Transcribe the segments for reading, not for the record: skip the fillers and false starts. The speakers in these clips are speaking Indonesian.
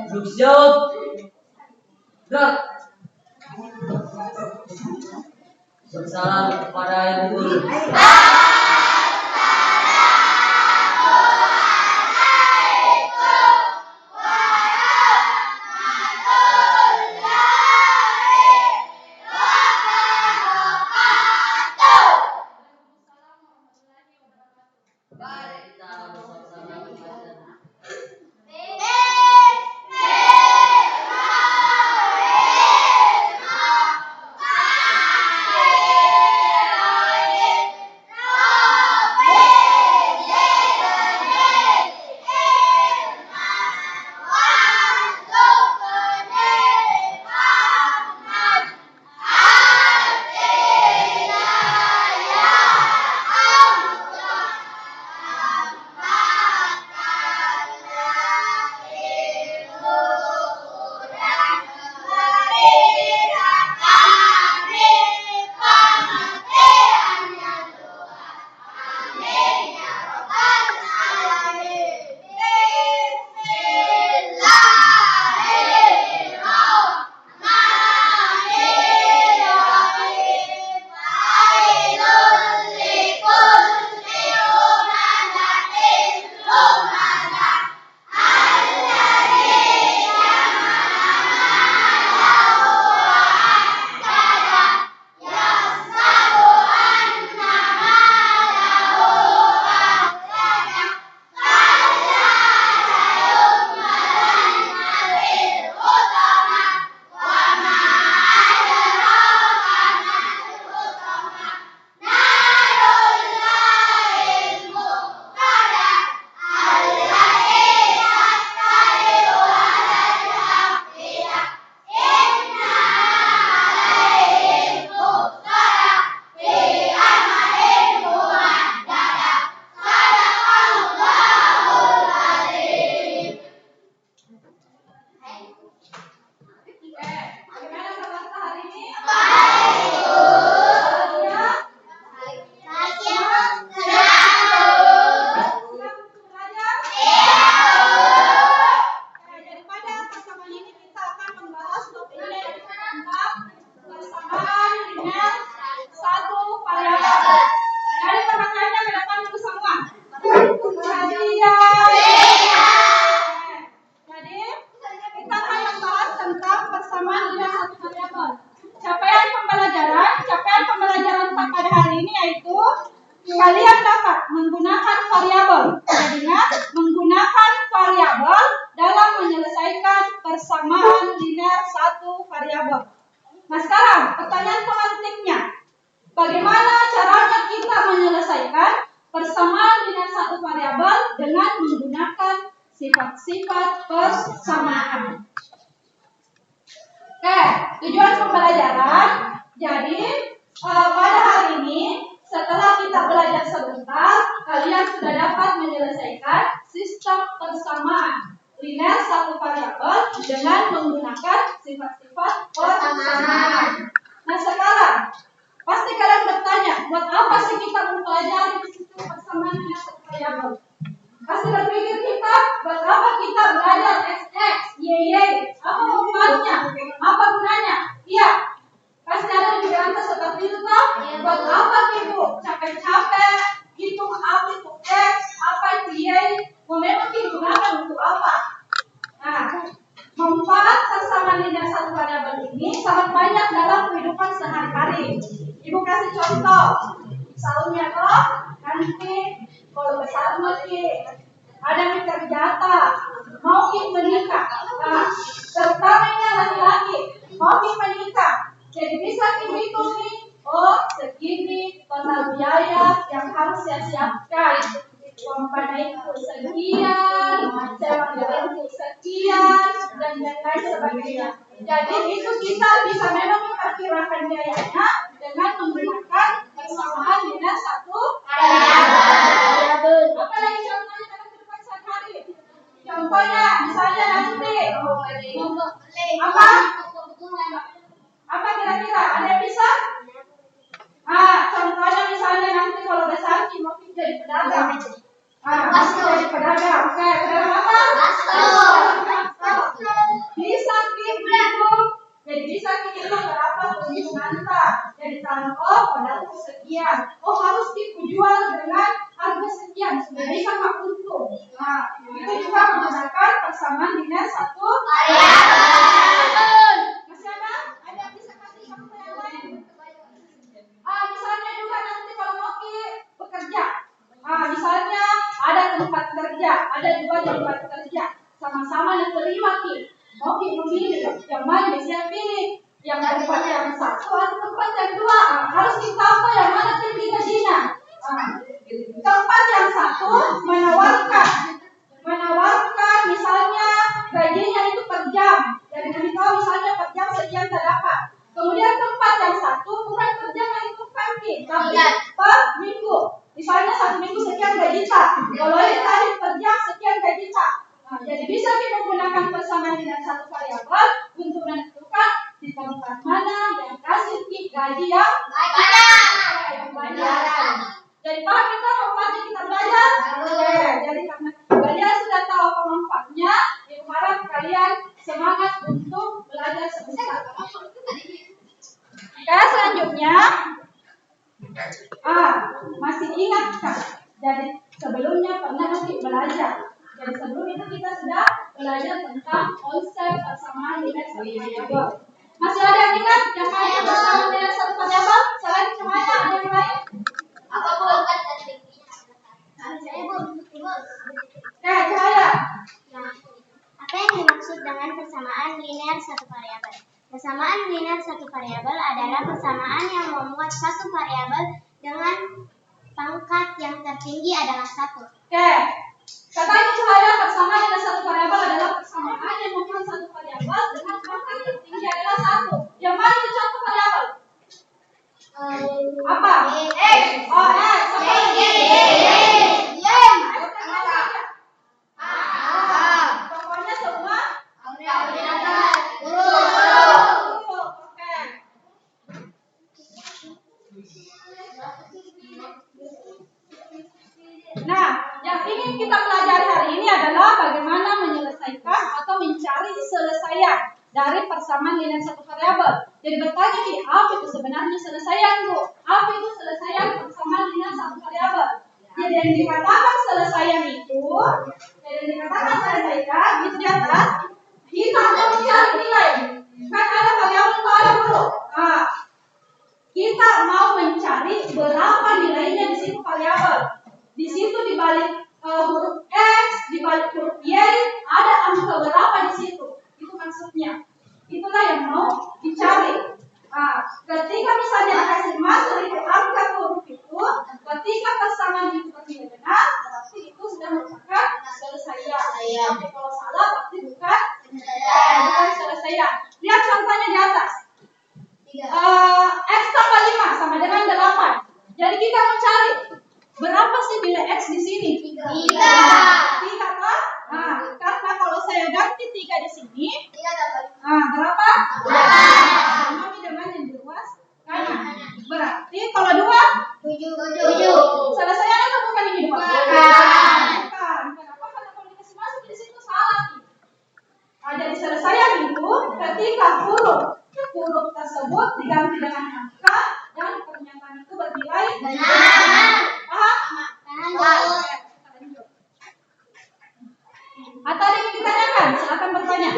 Siap. Gerak. Bersalam kepada Yang Guru. Kalian dapat menggunakan variabel. Ingat, menggunakan variabel dalam menyelesaikan persamaan linear satu variabel. Nah, sekarang pertanyaan pemantiknya. Bagaimana caranya kita menyelesaikan persamaan linear satu variabel dengan menggunakan sifat-sifat persamaan? Oke, tujuan pembelajaran. Jadi, pada hari ini setelah kita belajar sebentar, kalian sudah dapat menyelesaikan sistem persamaan linear satu variabel dengan menggunakan sifat-sifat persamaan. Nah, sekarang pasti kalian bertanya, buat apa sih kita mempelajari sistem persamaan linear satu variabel? Pasti berpikir kita, buat apa kita belajar x, y, apa manfaatnya? Apa gunanya? Iya. Pasti ada di pikiran seperti itu toh? Buat apa ibu capek-capek hitung apa itu x, apa itu y? Memang digunakan untuk apa? Nah, manfaat persamaan linear satu variabel ini sangat banyak dalam kehidupan sehari-hari. Ibu kasih contoh. Misalnya toh, nanti kalau besar lagi ada yang kerja mau menikah. Nah, terutamanya laki-laki mau menikah. Jadi bisa dihitung nih, oh segini total biaya yang harus saya siapkan. Komponen itu sekian, sewa itu sekian, dan lain sebagainya. Jadi itu kita bisa memang memperkirakan biayanya dengan menggunakan persamaan linear satu variabel. Apa lagi contohnya dalam kehidupan sehari-hari? Contohnya misalnya nanti apa? Apa kira-kira? Ada yang bisa? Contohnya misalnya nanti kalau besar mau jadi pedagang. Jadi pedagang. Oke, pedagang apa? Bakso. itu juga menggunakan persamaan linear satu variabel. Masih ada? Ada yang bisa kasih contoh yang lain? Misalnya juga nanti kalau mau bekerja. Misalnya ada tempat kerja, ada dua tempat kerja, sama-sama diterima ki. Mau memilih yang mana bisa pilih? Yang tempat yang satu atau tempat yang dua? Harus ditambah yang mana tinggi gajinya. Tempat yang satu menawarkan misalnya gajinya itu per jam. Jadi beritahu misalnya per jam sekian terdapat. Kemudian tempat yang satu bukan per jam yang ditentukan tapi per minggu. Misalnya 1 minggu sekian gaji tak. Kalau ini tadi per jam sekian gaji tak. Jadi bisa kita menggunakan persamaan dengan satu variabel untuk menentukan di tempat mana yang kasih gaji yang banyak. Jadi paham kita manfaatnya kita belajar? Jadi karena kalian sudah tahu apa manfaatnya, harap kalian semangat untuk belajar sebentar. Selanjutnya, masih ingat kan? Jadi sebelumnya pernah belajar. Jadi sebelum itu kita sudah belajar tentang konsep persamaan dengan satu variabel. Masih ada yang ingat yang lain persamaan dengan satu variabel? Selain cahaya ada yang lain? Apa Bu? Saya Bu. Cahaya. Nah, apa yang dimaksud dengan persamaan linear satu variabel? Persamaan linear satu variabel adalah persamaan yang memuat satu variabel dengan pangkat yang tertinggi adalah 1. Katanya Cahaya persamaan dengan satu variabel adalah persamaan yang memuat satu variabel dengan pangkat yang tertinggi adalah 1. Yang mana itu contoh variabel? Apa? X. Pokoknya semua Nah, yang ingin kita pelajari hari ini adalah bagaimana menyelesaikan atau mencari selesaian dari persamaan linear satu variabel. Jadi bertanya nih, apa itu sebenarnya selesaian, Bu? Apa itu selesaian persamaan linear satu variabel? Jadi yang dikatakan selesaian itu, itu di atas, kita akan mencari nilai. Kan ada variabel atau ada huruf. Kita mau mencari berapa nilainya di situ variabel. Di situ di balik huruf X, di balik huruf Y, ada angka berapa di situ? Itu maksudnya. Itulah yang mau dicari. Ketika misalnya dikasih masuk itu angka huruf itu, ketika persamaan itu tidak benar, berarti itu sudah merupakan selesaian. Tapi kalau salah, berarti bukan selesaian. Lihat contohnya di atas. X tambah 5 sama dengan 8. Jadi kita mencari berapa sih nilai X di sini? 3 kan? Karena kalau saya ganti 3 di sini, berapa? 8. Sama dengan yang di luas kanan. Berarti kalau 2? 7. Selesaian atau bukan ini 2? Bukan. Kenapa? Karena kalau dikasih masuk di situ salah. Jadi selesaian itu ketika huruf tersebut diganti dengan angka dan pernyataan itu bernilai benar. Atau ada yang ditanyakan? Silakan bertanya.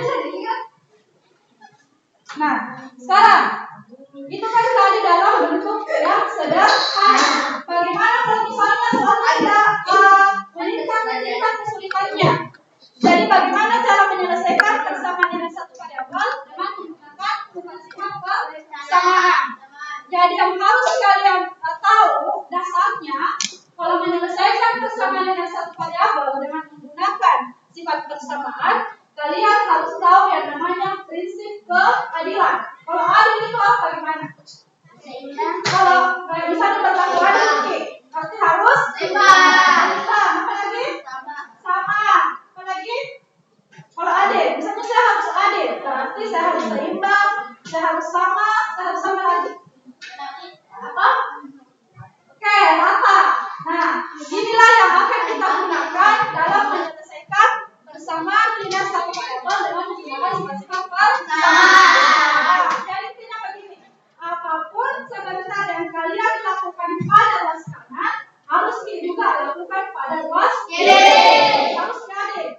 Nah, sekarang itu kan tadi dalam bentuk yang sederhana. Bagaimana kalau misalnya soalnya tidak meningkat kesulitannya? Jadi bagaimana cara menyelesaikan persamaan dengan satu variabel dengan menggunakan sifat persamaan? Jadi yang harus kalian tahu dasarnya, kalau menyelesaikan persamaan dengan satu variabel dengan menggunakan sifat persamaan, kalian harus tahu yang namanya prinsip keadilan. Kalau adil itu apa? Gimana? Kalau misalnya berlaku adil, berarti harus seimbang. Apa lagi? Sama. Apa lagi? Kalau adil, misalnya saya harus adil, berarti saya harus seimbang, saya harus sama lagi. Apa? Oke, rata. Nah, inilah yang akan kita gunakan dalam menyelesaikan persamaan linear satu variabel dengan menggunakan sifat persamaan. Jadi intinya begini, apapun sebentar yang kalian lakukan pada luas kanan, harus juga lakukan pada luas kiri. Harus adil.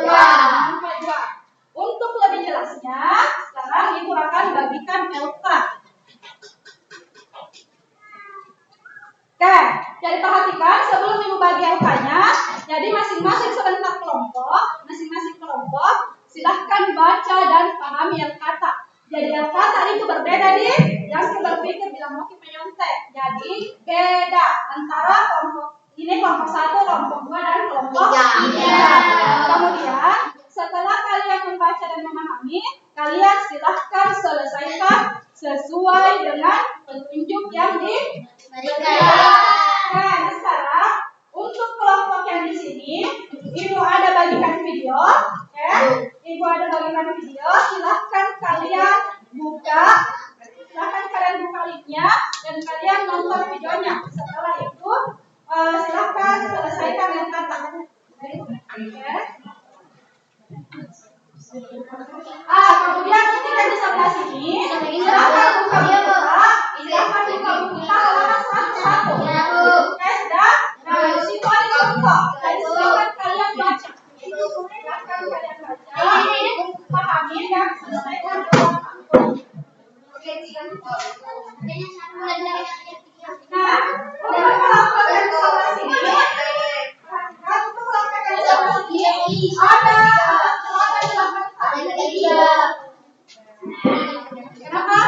Sampai 2. Untuk lebih jelasnya, sekarang Ibu akan bagikan LK. Oke, jadi perhatikan sebelum Ibu bagi LK-nya, jadi masing-masing sebentar kelompok, silahkan baca dan pahami LK. Jadi LK tadi itu berbeda yang berpikir bilang mau menyontek. Jadi beda antara kelompok 1, kelompok 2 dan kelompok 3. Kemudian setelah kalian membaca dan memahami, kalian silahkan selesaikan sesuai dengan petunjuk yang diberikan. Nah, sekarang untuk kelompok yang di sini, Ibu ada bagikan video, oke? Ibu ada bagikan video, silahkan kalian buka linknya dan kalian nonton videonya. Setelah itu, silahkan selesaikan yang kata. Oke? Kemudian ketika di sebelah sini, silahkan buka buku halaman 101. Oke, sudah? Nah, di situ ada contoh. Jadi silahkan kalian baca. Pahami dan selesaikan. Nah, untuk kelompok yang di sebelah sini, ada kenapa?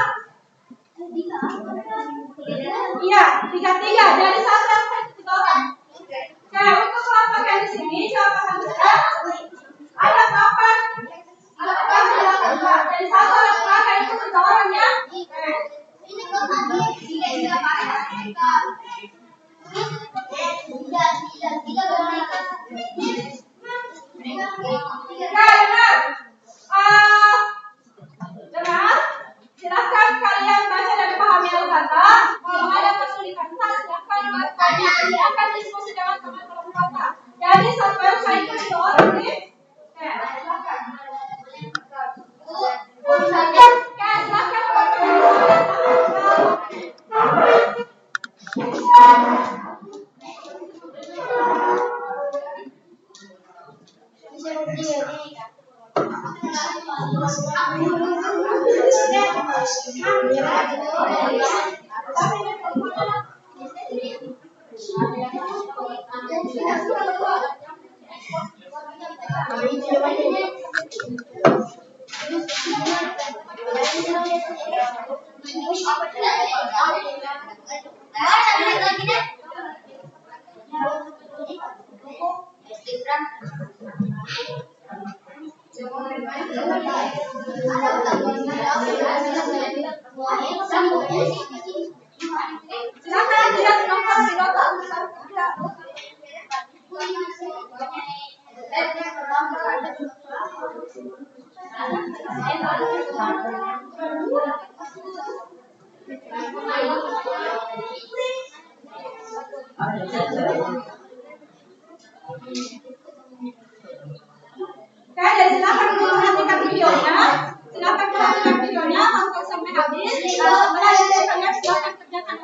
Iya, 3-3. Jadi satu yang kita orang. Oke, untuk kelompok yang di sini, siapa yang sudah? Ada 8. Jadi satu yang itu kita orang ya. Ini dengar, silahkan kalian baca dan pahami kata. Kalau ada kesulitan silahkan bertanya. Akan diskusi dengan teman-teman kata. Jadi satu yang saya itu orang nih. Silahkan. Silakan lihat nomor pilota. Oke, jadi silakan memperhatikan videonya. Silakan perhatikan videonya, tonton sampai habis. Setelah itu kalian silakan kerjakan.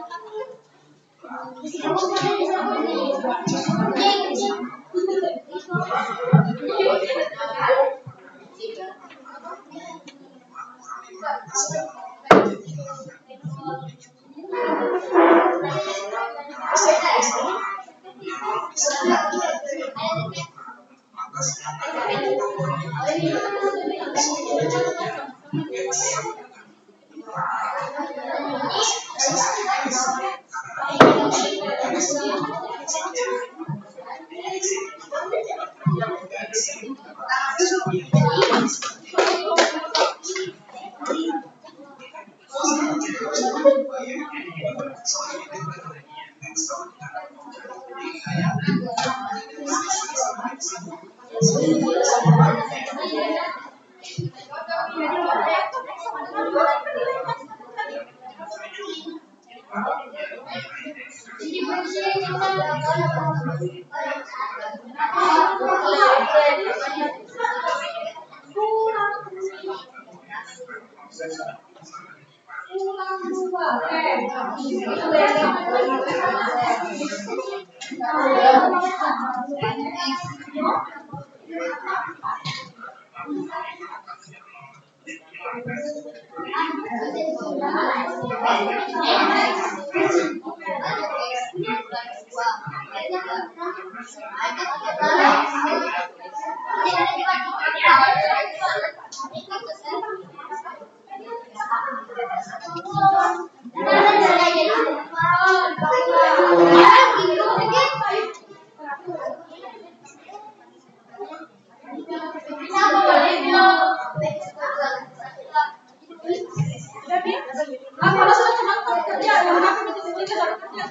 Kalau sudah teman-teman kerja, yang apa itu sudah kerja.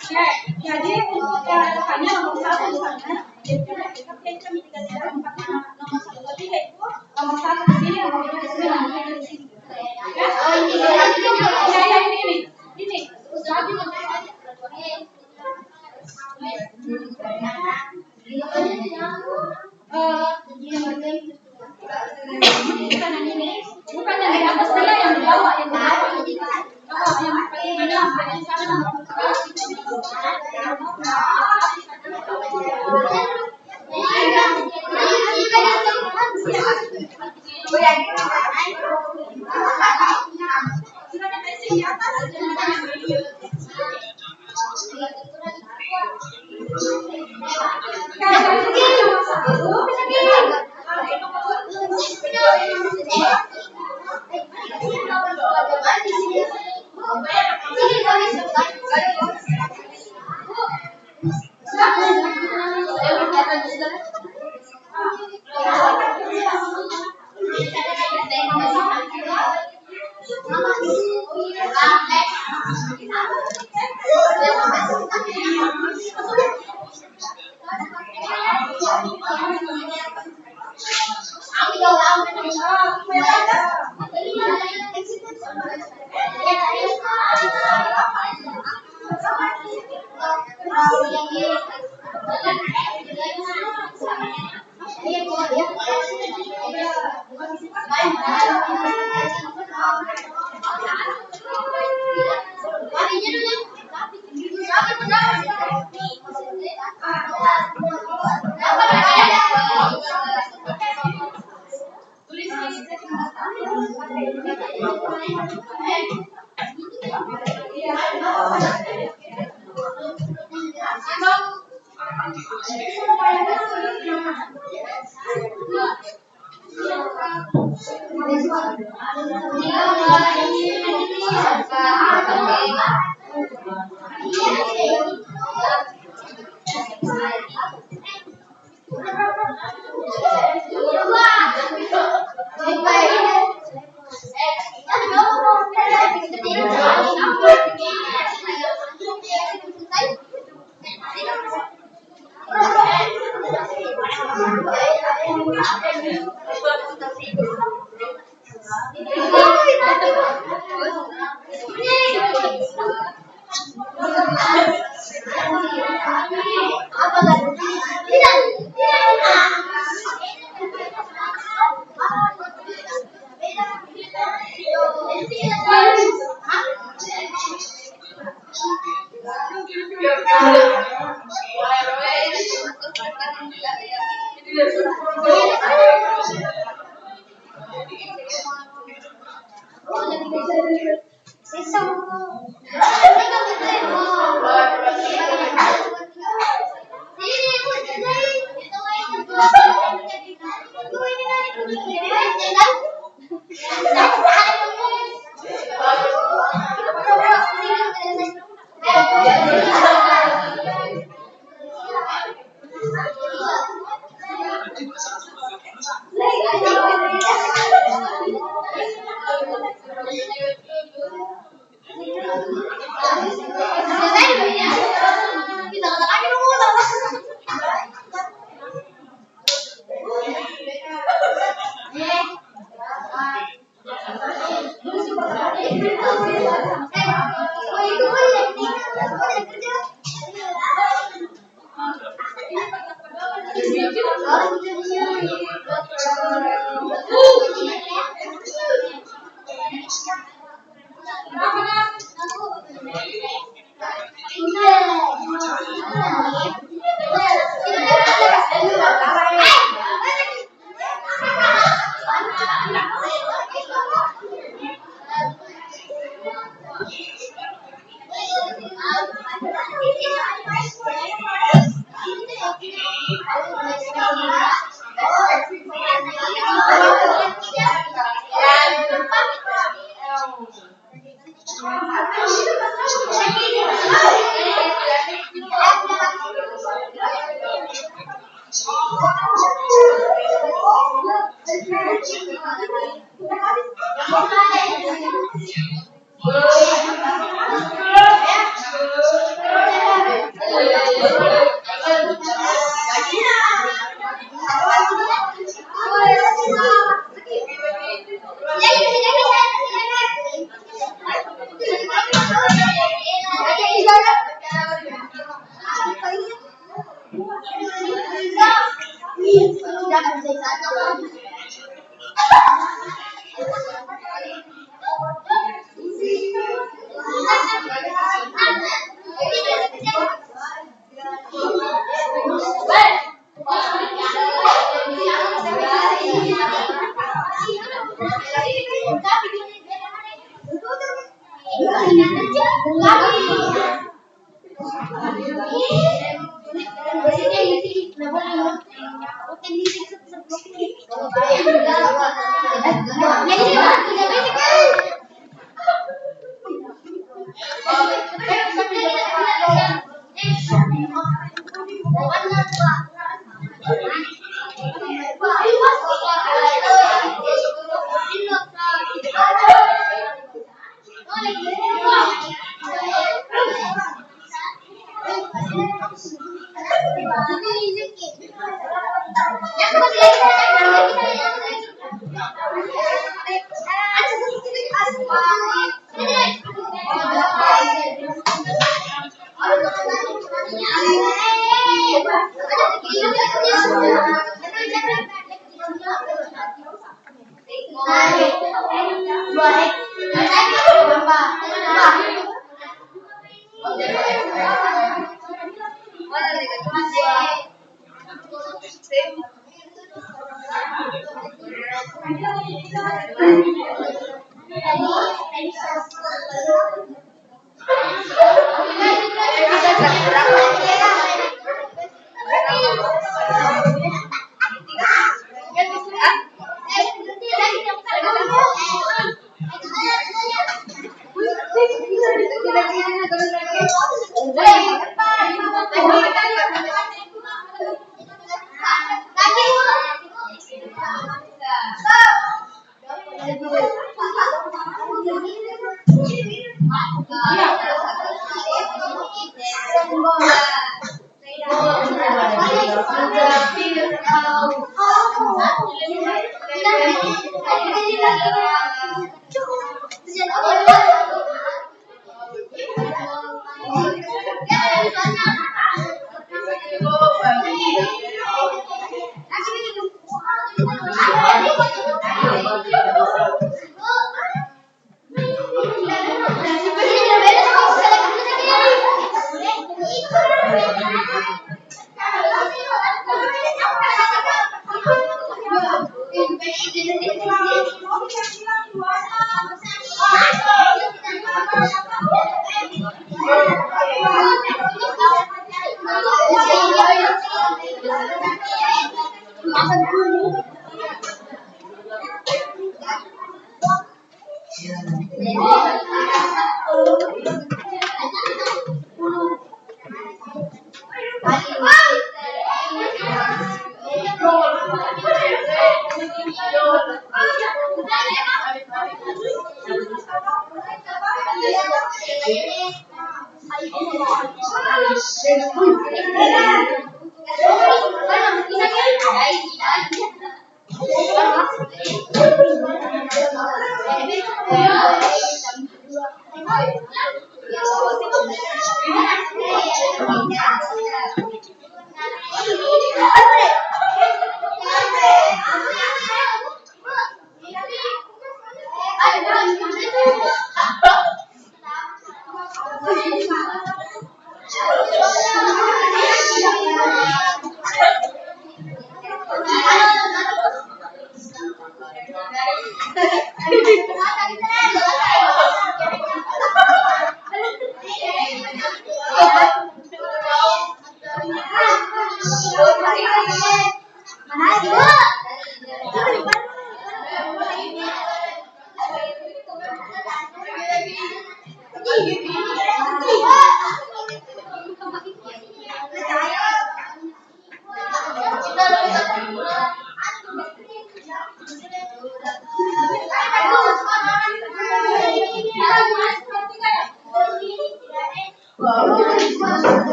Oke, jadi untuk hanya nomor 1 misalnya, jadi kami tidak nomor 1 tadi yaitu nomor 1 ini nomor 2 di sini. Ya, ini. Jadi bukan yang di atas dia, yang di bawah, yang di bawah.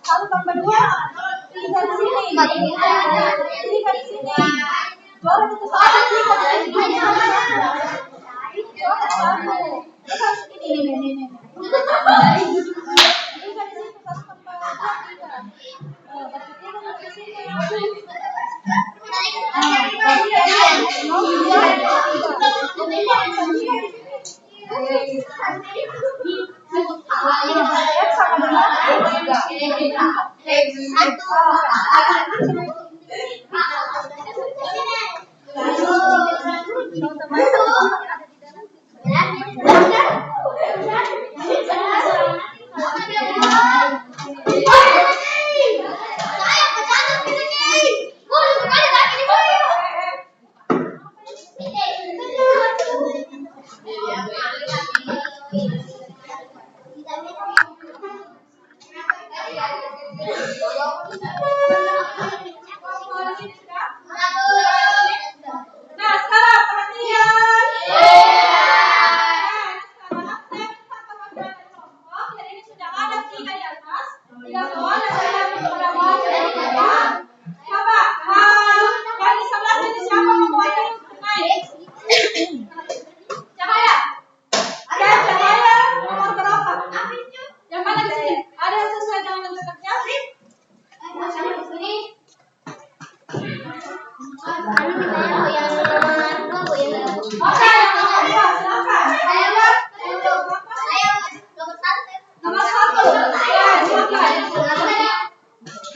Satu tambah dua, tiga di sini. Tiga di sini. Dua itu satu, tiga di sini. Satu. Terus ini. Tiga di sini, satu tambah dua, tiga. Tiga di sini. Nah, sekarang perhatian. Jadi ini sudah ada tiga di atas, tiga bawah, dan saya ambil pada bawah. Coba, yang di sebelah sini siapa mau buat naik? Cahaya. Ada Cahaya nomor berapa? Yang mana di sini? Ada yang sesuai dengan bentuknya? Oke, yang nomor 2, silakan. Nomor 1. Ya, silakan.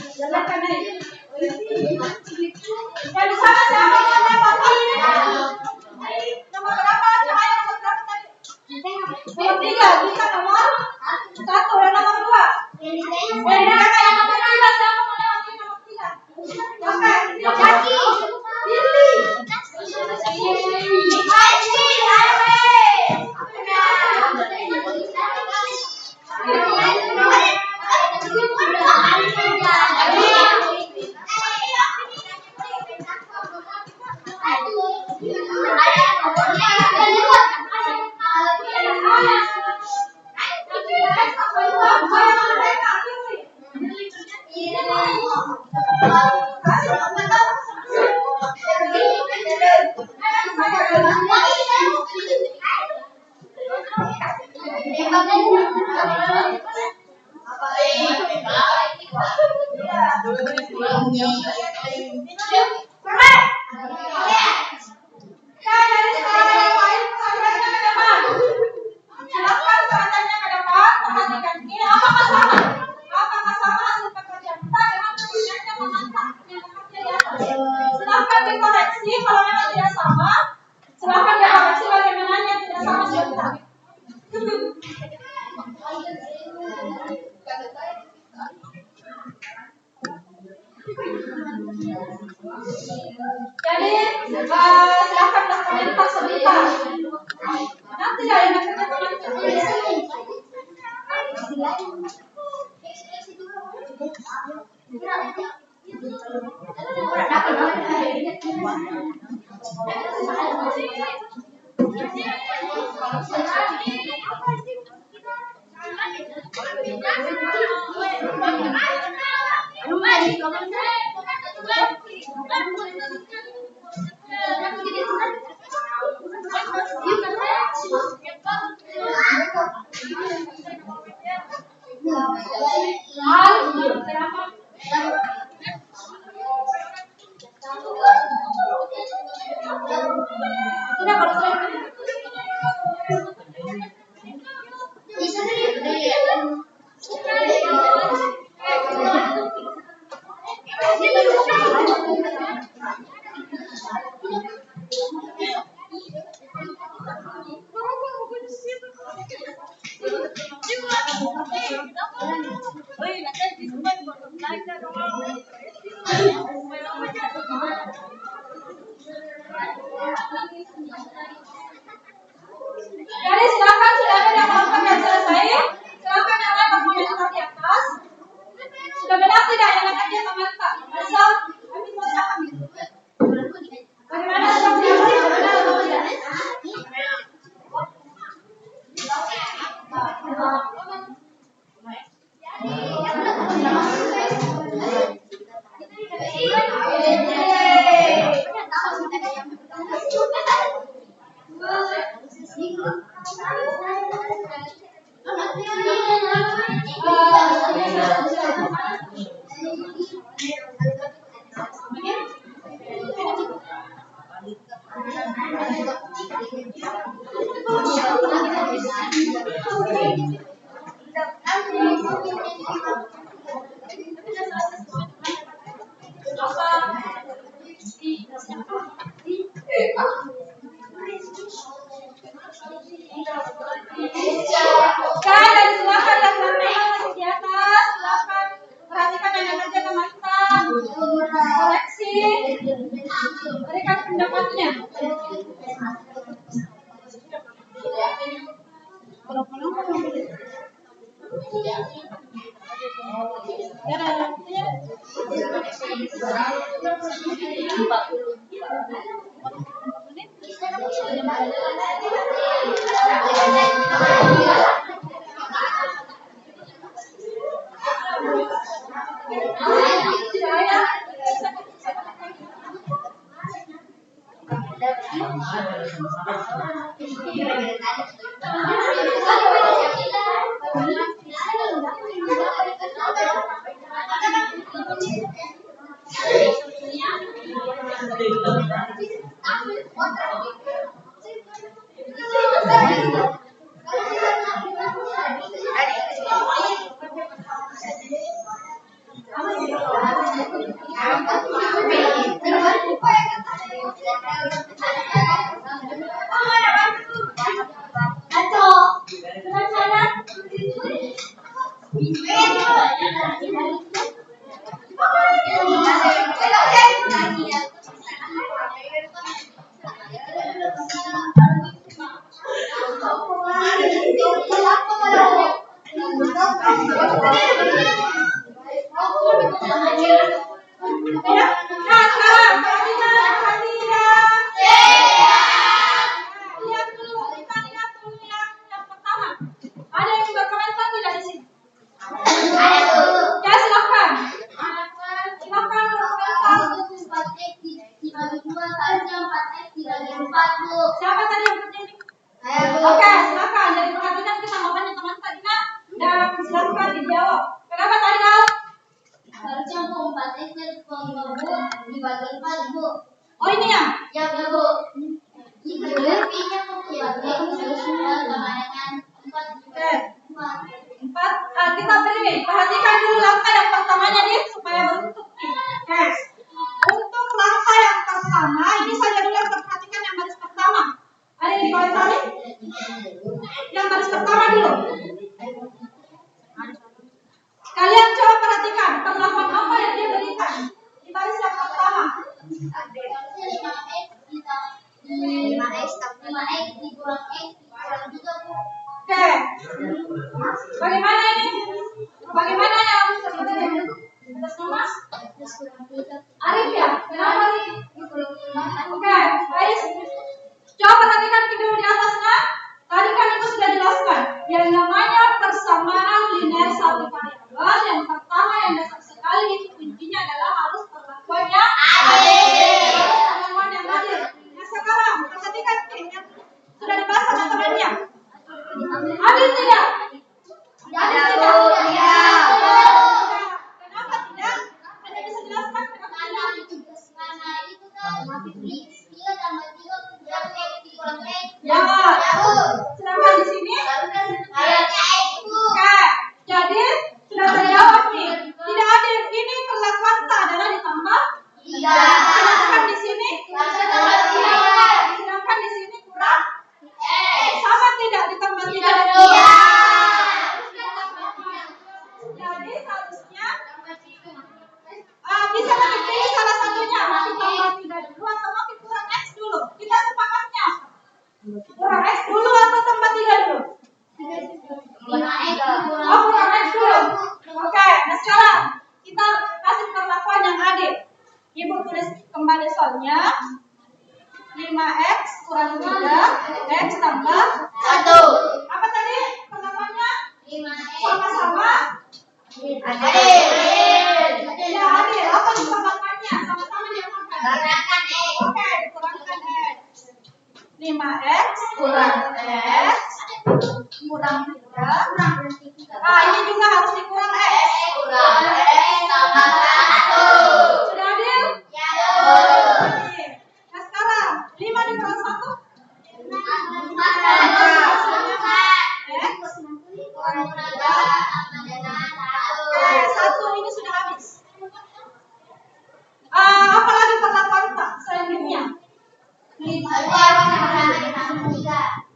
Silakan naik. Yang di sana siapa mau lewati? Nomor berapa? Cahaya nomor berapa tadi? Nomor 3. Kita nomor 1 dan nomor 2. Yang nomor 3 siapa mau lewati nomor 3? Silakan. Jaki. Silakan dikoreksi kalau memang tidak sama. Silakan dikoreksi bagaimana yang tidak sama sebentar. Jadi silakan berkomentar sebentar. Nanti dari teman-teman Jadi silakan sudah ada yang melakukan dan selesai. Silakan yang lain berkomentar di atas. Sudah benar tidak yang akan dia sama Kak? Asal kami mau silakan. Bagaimana sudah benar atau tidak? Kan dan silakan dan teman-teman masih di atas, silakan perhatikan dan kerja teman-teman, koreksi, berikan pendapatnya. Siapa tadi yang berdiri? Oke, silakan. Jadi perhatikan kesamaannya teman tadi Kak. Dan silakan dijawab. Kenapa tadi Kak? Harusnya Bu 4X dan 5 Bu dibagi 4 Bu. Oh ini ya? Ya Bu. Lebihnya Bu dibagi sama dengan 4. Oke. 4. Kita beri. Perhatikan dulu langkah yang pertamanya nih supaya berbentuk nih. Oke. Untuk langkah yang pertama, ini saja dulu yang perhatikan yang baris pertama. Ada yang dikomentari? Yang baris pertama dulu. Kalian coba perhatikan perlakuan apa yang dia berikan di baris yang pertama. 5X dikurang X dikurang juga Bu. Oke. Bagaimana ini? Bagaimana yang sebenarnya? Atas nama? Arif ya? Kenapa nih? Oke, guys. Coba perhatikan video di atasnya. Tadi kan itu sudah jelaskan. Yang namanya persamaan linear satu variabel. Yang pertama yang dasar sekali itu kuncinya Adil tidak? Adil tidak? Kenapa tidak? Anda bisa jelaskan kenapa tidak? Ya. Sedangkan di sini? Oke. Jadi sudah terjawab nih. Tidak adil. Ini perlakuan tak adalah ditambah. Sedangkan di sini? Sedangkan di sini kurang. Sama tidak ditambah 3 dan 2? Jadi seharusnya bisa lebih pilih salah satunya. Nanti tambah 3 dulu atau mungkin kurang X dulu. Kita sepakatnya. Kurang X dulu atau tambah 3 dulu? Oh, kurang X dulu. Oke, nah sekarang kita kasih perlakuan yang adil. Ibu tulis kembali soalnya. 5X kurang 3, X tambah 1. Apa tadi perlakuannya? Sama-sama adil. Ya adil. Apa disamakannya? Sama-sama diapakan? Oke, dikurangkan X. 5X kurang X kurang 3. Ini juga harus dikurang X. Tambah 1. Sudah adil? Ya. Nah sekarang 5 dikurang 1. Satu ini sudah habis. Apalagi perlakuan tak selanjutnya?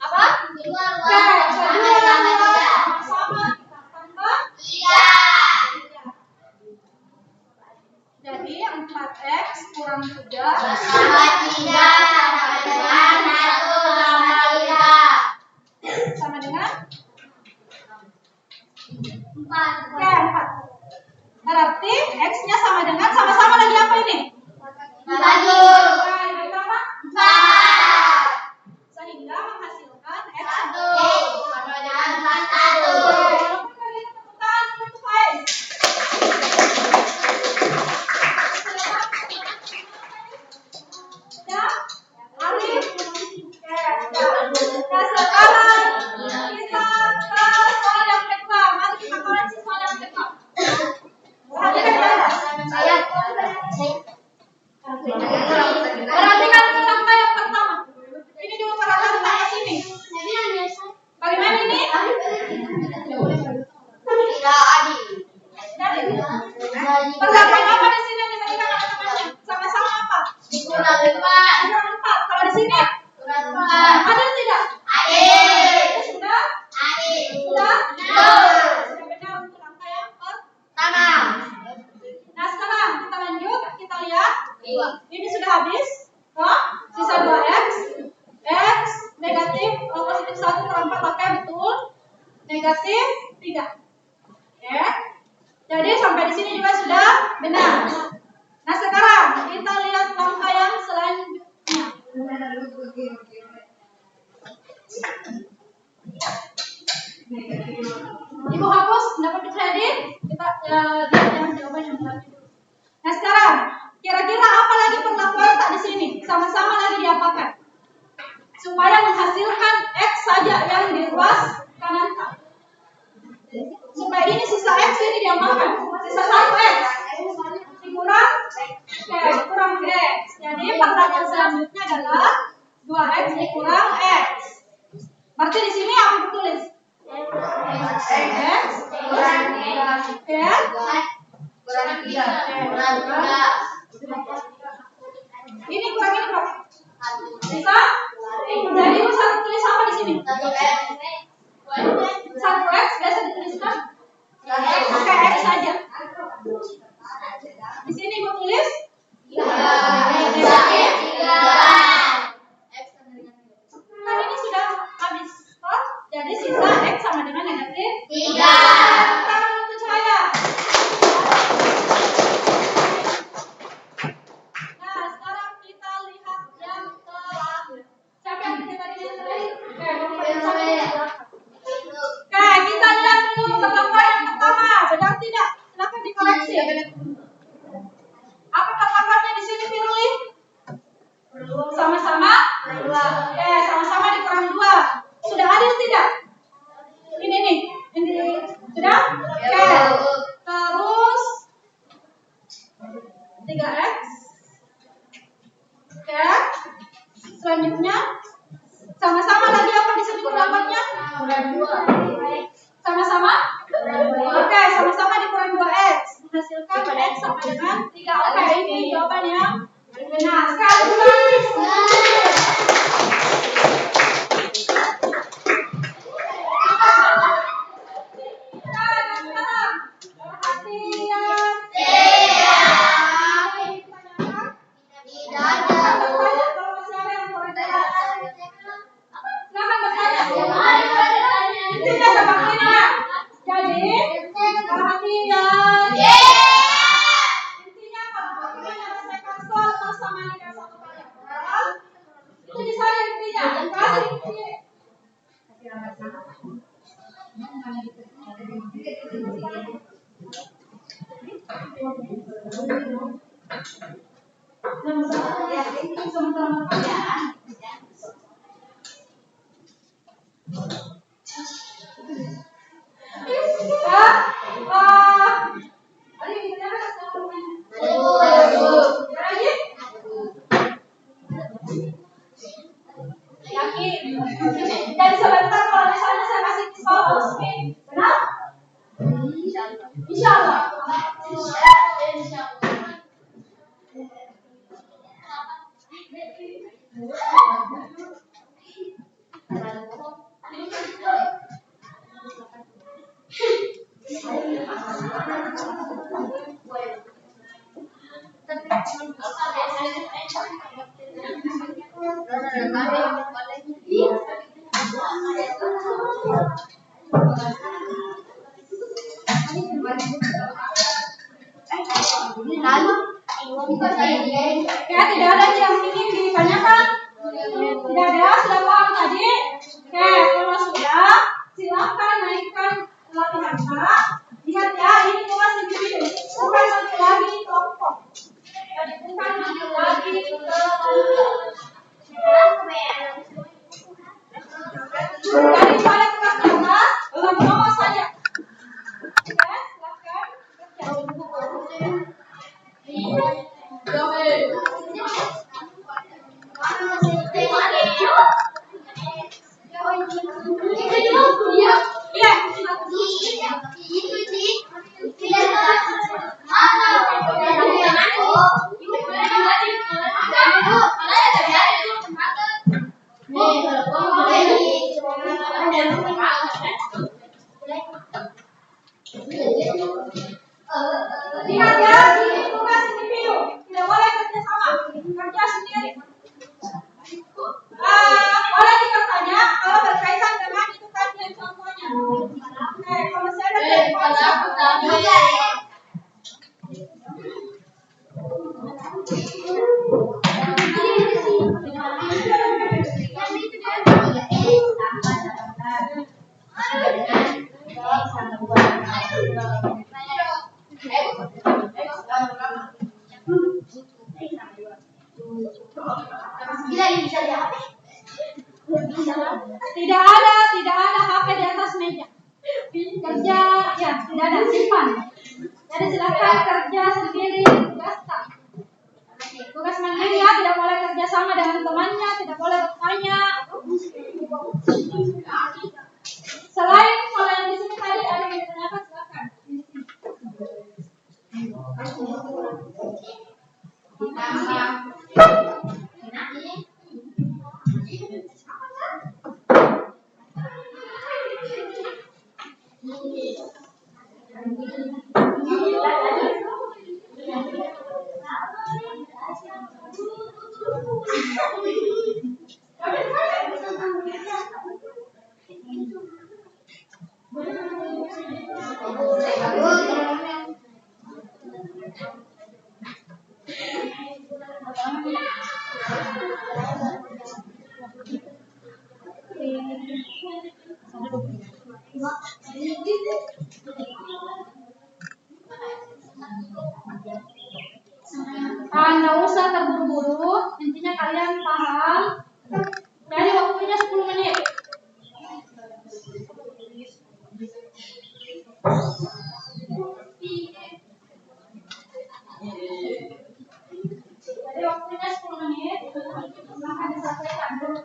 Apa? Kedua sama tambah 3. Jadi 4X kurang 3 Tambah 3 sama dengan 4. Oke, 4. Berarti X-nya sama dengan sama-sama lagi apa ini? Ditambah 4. Sehingga menghasilkan X Sama dengan 1. Walaupun kalian tepuk tangan untuk X. Sudah? Arif? Oke, nah sekarang kita ke soal yang kedua. Mari kita koreksi soal yang kedua. Perhatikan ya. Perhatikan sampai yang pertama. Ini juga perhatikan sampai sini. Bagaimana ini? Tidak adil. Perlakuan apa di sini yang diberikan teman-temannya? Sama-sama apa? Kurang 5. Kurang 4. Kalau di sini? Kurang 4. Adil tidak? Adil. Sudah? Adil. Sudah? Betul. Sudah benar untuk angka yang Tanam. Nah sekarang kita lanjut, kita lihat. Ini sudah habis. Sisa 2X. X negatif positif 1 kurang 4. Oke, betul. Negatif 3. Oke. Jadi sampai di sini juga sudah benar. Nah sekarang kita lihat angka yang selanjutnya. Ibu hapus, dapat dikredit. Kita lihat yang jawaban yang selanjutnya. Nah sekarang kira-kira apa lagi perlakuan tak di sini? Sama-sama lagi diapakan? Supaya menghasilkan X saja yang di ruas kanan tak. Supaya ini sisa X ini diapakan? Sisa 1X dikurang dikurang X. Jadi perlakuan selanjutnya adalah 2X dikurang X. Berarti di sini aku tulis X kurang Kurang 3. ini kurang ini berapa? Bisa? Jadi ibu satu tulis apa di sini? 1X biasa dituliskan pakai X saja. Di sini ibu tulis Negatif 3. kan ini sudah habis. Jadi sisa X sama dengan negatif 3. Tangan untuk cahaya. Nah sekarang kita lihat yang terakhir. Siapa yang tadi yang terakhir? Oke, kita lihat dulu perlakuan yang pertama. Benar tidak? Silakan dikoreksi. Apa perlakuannya di sini, Firly? Sama-sama? Sama-sama dikurang 2. Sudah adil tidak? Sama-sama? Oke, sama-sama dikurang 2x. Menghasilkan x sama dengan 3. Oke, ini jawaban yang benar. Sekarang tulis. Dan sebentar kalau misalnya saya kasih soal resmi, benar? Insya Allah. Ya, tidak ada yang ingin ditanyakan. Tidak ada, sudah paham tadi? Oke, kalau sudah, silakan naikkan latihan A. Lihat ya, ini kelas individu, bukan nanti lagi kelompok. Jadi bukan nanti lagi Jadi pada kelas 12, sama saja. Oke, lihat ya, ini tugas individu, tidak boleh kerja sama, kerja sendiri. Boleh bertanya kalau berkaitan dengan itu tadi yang contohnya. Oke, kalau saya tidak ada HP di atas meja. Kerja ya tidak ada, simpan. Jadi silakan kerja sendiri, tugaskan. Tugas mandiri ya, tidak boleh kerja sama dengan temannya, tidak boleh bertanya. Selain kalau yang di sini tadi ada yang ditanyakan, silakan. Nggak usah terburu-buru, intinya kalian paham. Jadi waktunya 10 menit. Jadi waktunya 10 menit. Silahkan diselesaikan dulu.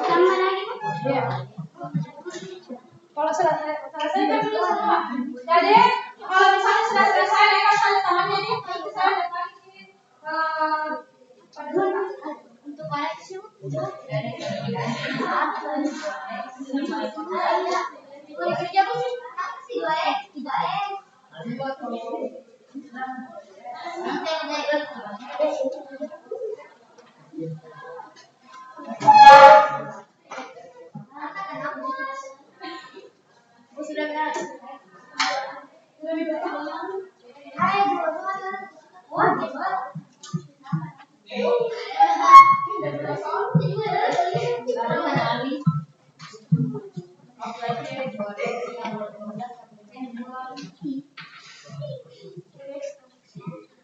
Tambah lagi. Ya. Kalau sudah selesai kan dulu semua. Jadi kalau misalnya sudah selesai, mereka tanda tangannya nih. Kalau saya datang sini pada mana? Untuk koleksi. Kerja apa sih? Si 2X, 3X. Sudah benar. Sudah benar. Hai, dua.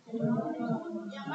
Yang